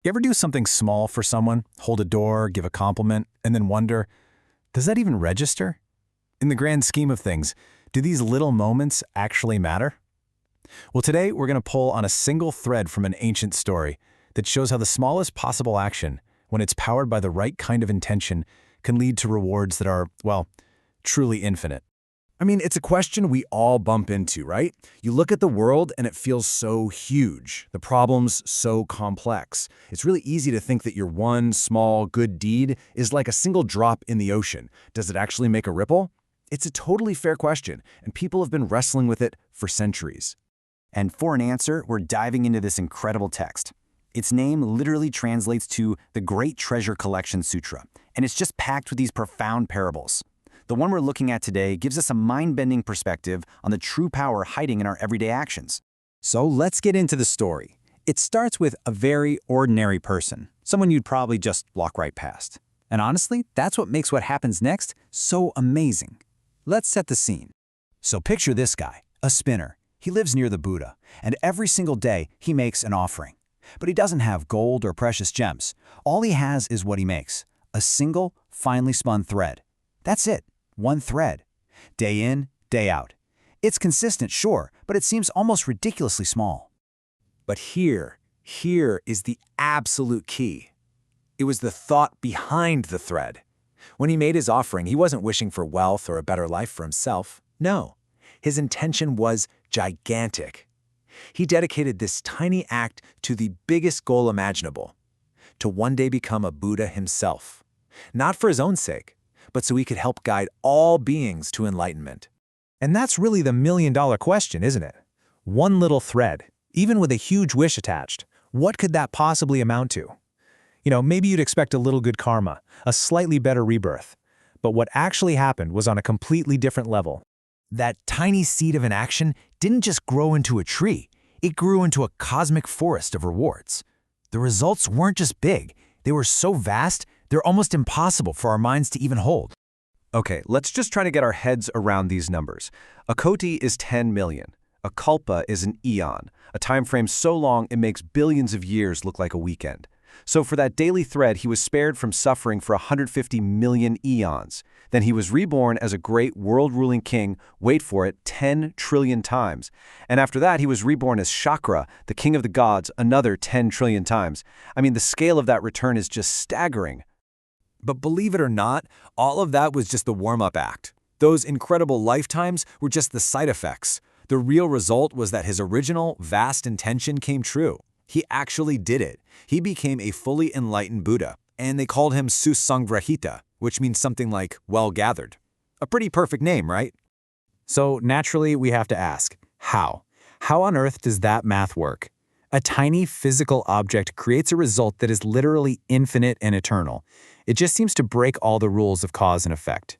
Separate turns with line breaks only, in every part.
You ever do something small for someone, hold a door, give a compliment, and then wonder, does that even register? In the grand scheme of things, do these little moments actually matter? Well, today we're going to pull on a single thread from an ancient story that shows how the smallest possible action, when it's powered by the right kind of intention, can lead to rewards that are, well, truly infinite.
I mean, it's a question we all bump into, right? You look at the world and it feels so huge, the problems so complex. It's really easy to think that your one small good deed is like a single drop in the ocean. Does it actually make a ripple? It's a totally fair question, and people have been wrestling with it for centuries.
And for an answer, we're diving into this incredible text. Its name literally translates to the Great Treasure Collection Sutra, and it's just packed with these profound parables. The one we're looking at today gives us a mind-bending perspective on the true power hiding in our everyday actions.
So let's get into the story. It starts with a very ordinary person, someone you'd probably just walk right past. And honestly, that's what makes what happens next so amazing. Let's set the scene. So picture this guy, a spinner. He lives near the Buddha, and every single day he makes an offering. But he doesn't have gold or precious gems. All he has is what he makes, a single, finely spun thread. That's it. One thread. Day in, day out. It's consistent, sure, but it seems almost ridiculously small.
But here is the absolute key. It was the thought behind the thread. When he made his offering, he wasn't wishing for wealth or a better life for himself. No, his intention was gigantic. He dedicated this tiny act to the biggest goal imaginable, to one day become a Buddha himself. Not for his own sake, but so he could help guide all beings to enlightenment.
And that's really the million-dollar question, isn't it? One little thread, even with a huge wish attached, what could that possibly amount to? Maybe you'd expect a little good karma, a slightly better rebirth. But what actually happened was on a completely different level.
That tiny seed of an action didn't just grow into a tree. It grew into a cosmic forest of rewards. The results weren't just big. They were so vast, they're almost impossible for our minds to even hold.
Okay, let's just try to get our heads around these numbers. A koti is 10 million. A kalpa is an eon, a time frame so long it makes billions of years look like a weekend. So for that daily thread, he was spared from suffering for 150 million eons. Then he was reborn as a great world-ruling king, wait for it, 10 trillion times. And after that, he was reborn as Shakra, the king of the gods, another 10 trillion times. I mean, the scale of that return is just staggering.
But believe it or not, all of that was just the warm-up act. Those incredible lifetimes were just the side effects. The real result was that his original, vast intention came true. He actually did it. He became a fully enlightened Buddha, and they called him Susangrahita, which means something like well-gathered. A pretty perfect name, right?
So naturally, we have to ask, how? How on earth does that math work? A tiny physical object creates a result that is literally infinite and eternal. It just seems to break all the rules of cause and effect.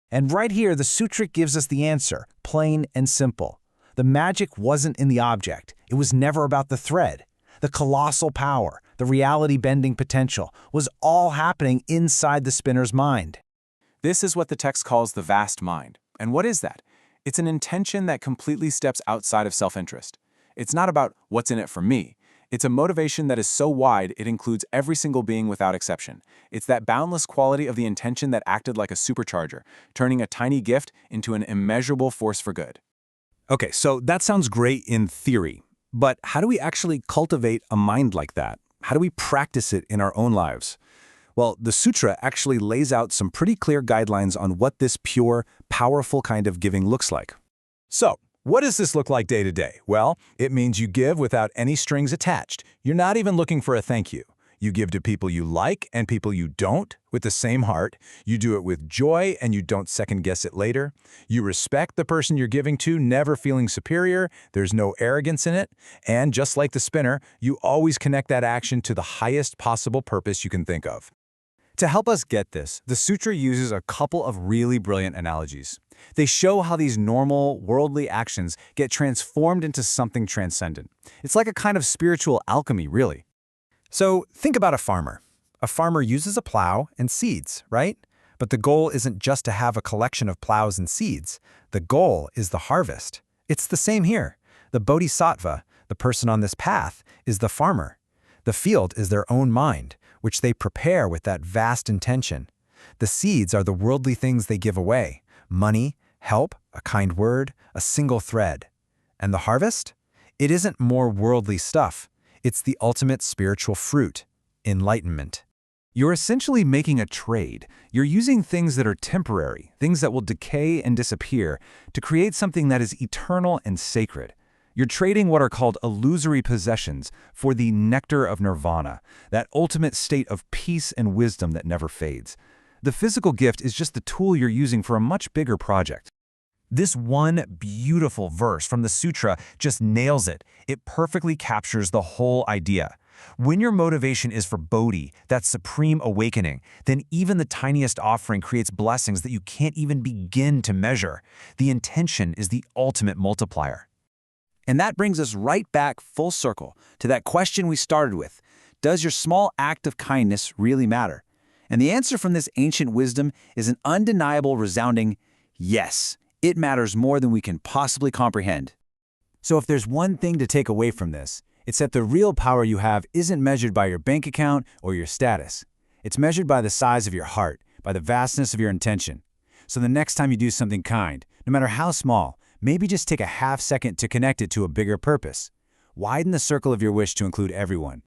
And right here, the sutra gives us the answer, plain and simple. The magic wasn't in the object. It was never about the thread. The colossal power, the reality-bending potential, was all happening inside the spinner's mind.
This is what the text calls the vast mind. And what is that? It's an intention that completely steps outside of self-interest. It's not about what's in it for me. It's a motivation that is so wide it includes every single being without exception. It's that boundless quality of the intention that acted like a supercharger, turning a tiny gift into an immeasurable force for good.
Okay, so that sounds great in theory, but how do we actually cultivate a mind like that? How do we practice it in our own lives? Well, the sutra actually lays out some pretty clear guidelines on what this pure, powerful kind of giving looks like.
So, what does this look like day to day? Well, it means you give without any strings attached. You're not even looking for a thank you. You give to people you like and people you don't with the same heart. You do it with joy and you don't second-guess it later. You respect the person you're giving to, never feeling superior. There's no arrogance in it. And just like the spinner, you always connect that action to the highest possible purpose you can think of.
To help us get this, the sutra uses a couple of really brilliant analogies. They show how these normal, worldly actions get transformed into something transcendent. It's like a kind of spiritual alchemy, really. So think about a farmer. A farmer uses a plow and seeds, right? But the goal isn't just to have a collection of plows and seeds. The goal is the harvest. It's the same here. The bodhisattva, the person on this path, is the farmer.
The field is their own mind, which they prepare with that vast intention. The seeds are the worldly things they give away: money, help, a kind word, a single thread. And the harvest? It isn't more worldly stuff. It's the ultimate spiritual fruit: enlightenment. You're essentially making a trade. You're using things that are temporary, things that will decay and disappear, to create something that is eternal and sacred. You're trading what are called illusory possessions for the nectar of nirvana, that ultimate state of peace and wisdom that never fades. The physical gift is just the tool you're using for a much bigger project.
This one beautiful verse from the sutra just nails it. It perfectly captures the whole idea. When your motivation is for bodhi, that supreme awakening, then even the tiniest offering creates blessings that you can't even begin to measure. The intention is the ultimate multiplier.
And that brings us right back full circle to that question we started with. Does your small act of kindness really matter? And the answer from this ancient wisdom is an undeniable, resounding yes. It matters more than we can possibly comprehend.
So if there's one thing to take away from this, it's that the real power you have isn't measured by your bank account or your status. It's measured by the size of your heart, by the vastness of your intention. So the next time you do something kind, no matter how small, maybe just take a half second to connect it to a bigger purpose. Widen the circle of your wish to include everyone.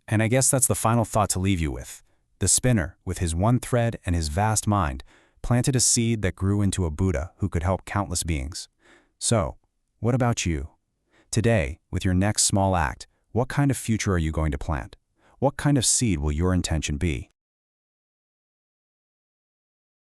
And I guess that's the final thought to leave you with. The spinner, with his one thread and his vast mind, planted a seed that grew into a Buddha who could help countless beings. So, what about you? Today, with your next small act, what kind of future are you going to plant? What kind of seed will your intention be?